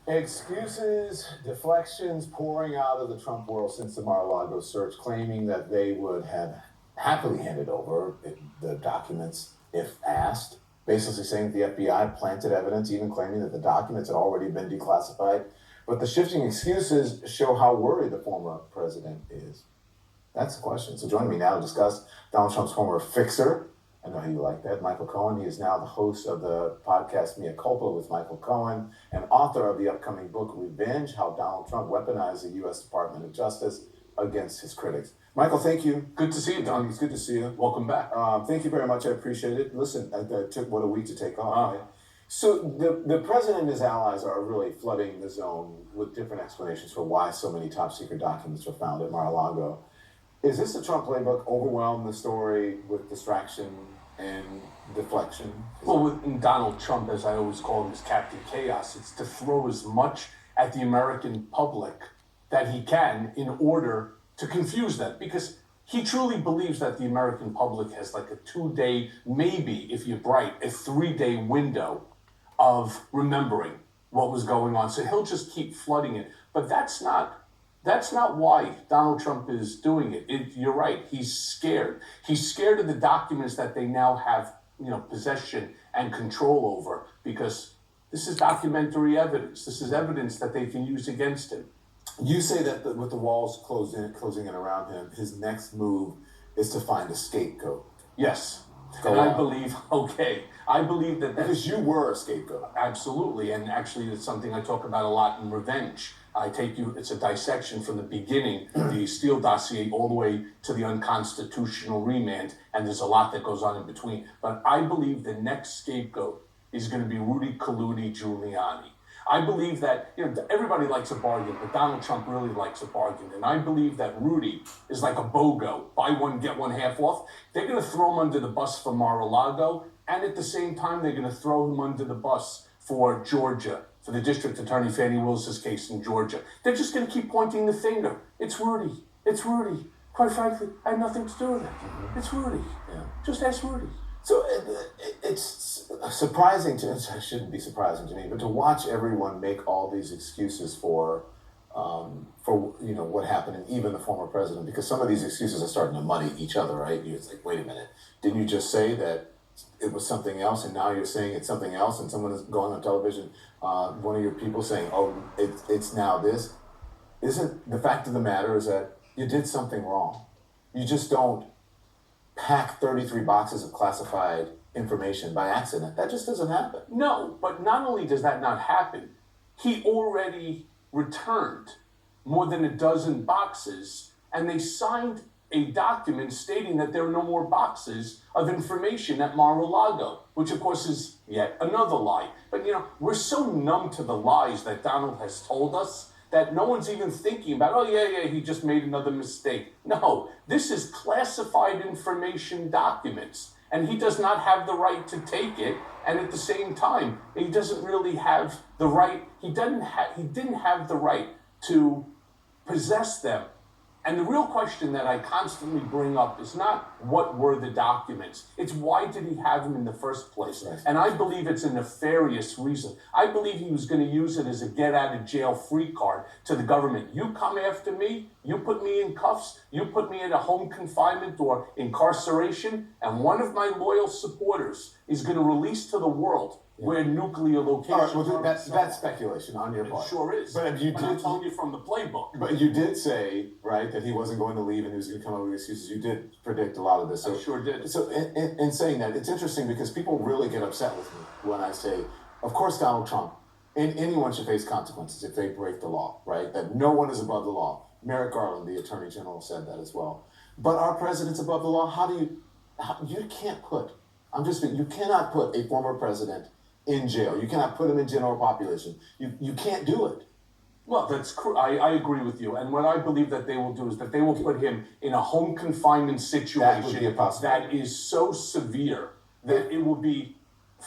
Excuses, deflections pouring out of the Trump world since the Mar-a-Lago search, claiming that they would have happily handed over the documents if asked. Basically saying that the FBI planted evidence, even claiming that the documents had already been declassified. But the shifting excuses show how worried the former president is. That's the question. So joining me now to discuss Donald Trump's former fixer, I know how you like that, Michael Cohen. He is now the host of the podcast Mea Culpa with Michael Cohen and author of the upcoming book Revenge, How Donald Trump Weaponized the U.S. Department of Justice Against His Critics. Michael, thank you. Good to see you, Don. It's good to see you. Welcome back. Thank you very much. I appreciate it. Listen, it took, a week to take off, right? So the president and his allies are really flooding the zone with different explanations for why so many top secret documents were found at Mar-a-Lago. Is this the Trump playbook, overwhelm the story with distraction and deflection? Well, with Donald Trump, as I always call him, is Captain Chaos. It's to throw as much at the American public that he can in order to confuse them, because he truly believes that the American public has like a 2-day, maybe if you're bright, a 3-day window of remembering what was going on. So he'll just keep flooding it. But that's not why Donald Trump is doing it. You're right. He's scared. He's scared of the documents that they now have, possession and control over, because this is documentary evidence. This is evidence that they can use against him. You say that with the walls closing in around him, his next move is to find a scapegoat. Yes. And I believe that because you were a scapegoat. Absolutely. And actually, it's something I talk about a lot in Revenge. It's a dissection from the beginning, the Steele dossier, all the way to the unconstitutional remand. And there's a lot that goes on in between. But I believe the next scapegoat is going to be Rudy Giuliani. I believe that, everybody likes a bargain, but Donald Trump really likes a bargain. And I believe that Rudy is like a BOGO, buy one, get one half off. They're going to throw him under the bus for Mar-a-Lago, and at the same time, they're going to throw him under the bus for Georgia, for the district attorney Fannie Willis's case in Georgia. They're just going to keep pointing the finger. It's Rudy. It's Rudy. Quite frankly, I had nothing to do with it. It's Rudy. Yeah. Just ask Rudy. So it's surprising to, it shouldn't be surprising to me, but to watch everyone make all these excuses for what happened, and even the former president, because some of these excuses are starting to muddy each other, right? It's like, wait a minute, didn't you just say that it was something else, and now you're saying it's something else, and someone is going on television, one of your people saying, oh, it's now this. Isn't the fact of the matter is that you did something wrong. You just don't pack 33 boxes of classified information by accident. That just doesn't happen. No, but not only does that not happen, he already returned more than a dozen boxes, and they signed a document stating that there are no more boxes of information at Mar-a-Lago, which of course is yet another lie. But we're so numb to the lies that Donald has told us that no one's even thinking about, oh, yeah, he just made another mistake. No, this is classified information documents, and he does not have the right to take it. And at the same time, he doesn't really have the right, he didn't have the right to possess them. And the real question that I constantly bring up is not what were the documents. It's why did he have them in the first place? Right. And I believe it's a nefarious reason. I believe he was going to use it as a get out of jail free card to the government. You come after me, you put me in cuffs, you put me in a home confinement or incarceration, and one of my loyal supporters is going to release to the world where nuclear locations are. That's speculation on your part. It sure is. But I'm telling you from the playbook. But you did say, right, that he wasn't going to leave and he was going to come up with excuses. You did predict a lot of this. So, I sure did. So in saying that, it's interesting because people really get upset with me when I say, of course, Donald Trump, and anyone should face consequences if they break the law, right? That no one is above the law. Merrick Garland, the Attorney General, said that as well. But our president's above the law. You cannot put a former president in jail. You cannot put him in general population. You can't do it. Well, I agree with you. And what I believe that they will do is that they will put him in a home confinement situation that is so severe that it will be,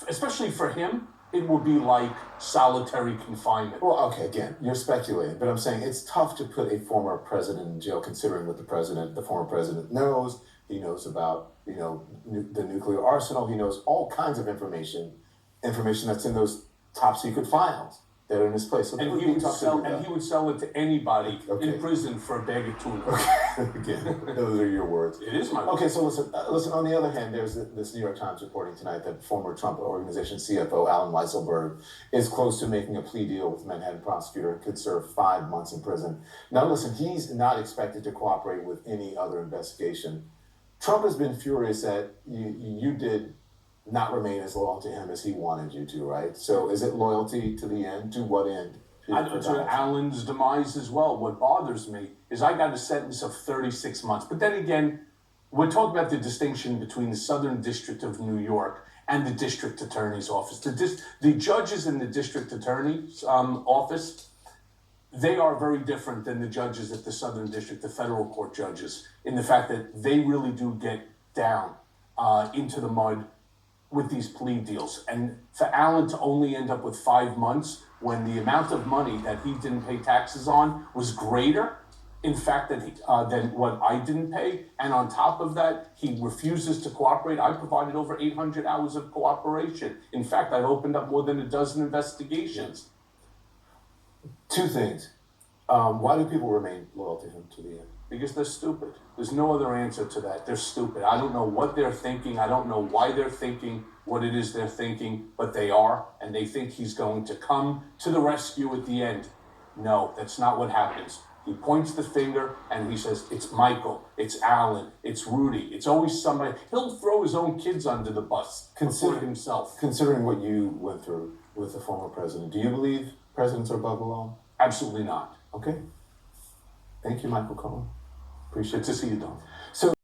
especially for him, it will be like solitary confinement. Well, okay, again, you're speculating, but I'm saying it's tough to put a former president in jail considering what the former president knows. He knows about, the nuclear arsenal. He knows all kinds of information that's in those top secret files. that are in his place. So that And would he be would tough sell, to do and he would sell it to anybody Okay. in prison for a bag of tuna. that. Again, those are your words. It is my Okay, so listen. On the other hand, there's this New York Times reporting tonight that former Trump Organization CFO Alan Weisselberg is close to making a plea deal with Manhattan prosecutor and could serve 5 months in prison. Now, listen, he's not expected to cooperate with any other investigation. Trump has been furious that you did not remain as loyal to him as he wanted you to, right? So, is it loyalty to the end? To what end? To Alan's demise as well. What bothers me is I got a sentence of 36 months. But then again, we're talking about the distinction between the Southern District of New York and the District Attorney's Office. The judges in the District Attorney's office, they are very different than the judges at the Southern District, the federal court judges, in the fact that they really do get down into the mud with these plea deals. And for Alan to only end up with 5 months when the amount of money that he didn't pay taxes on was greater, in fact, than what I didn't pay. And on top of that, he refuses to cooperate. I provided over 800 hours of cooperation. In fact, I've opened up more than a dozen investigations. Two things. Why do people remain loyal to him to the end? Because they're stupid. There's no other answer to that. They're stupid. I don't know what they're thinking. I don't know why they're thinking what it is they're thinking, but they are, and they think he's going to come to the rescue at the end. No, that's not what happens. He points the finger and he says, it's Michael, it's Alan, it's Rudy. It's always somebody. He'll throw his own kids under the bus before himself. Considering what you went through with the former president, do you believe presidents are above the law? Absolutely not. Okay. Thank you, Michael Cohen. Appreciate Good to see you, Don. So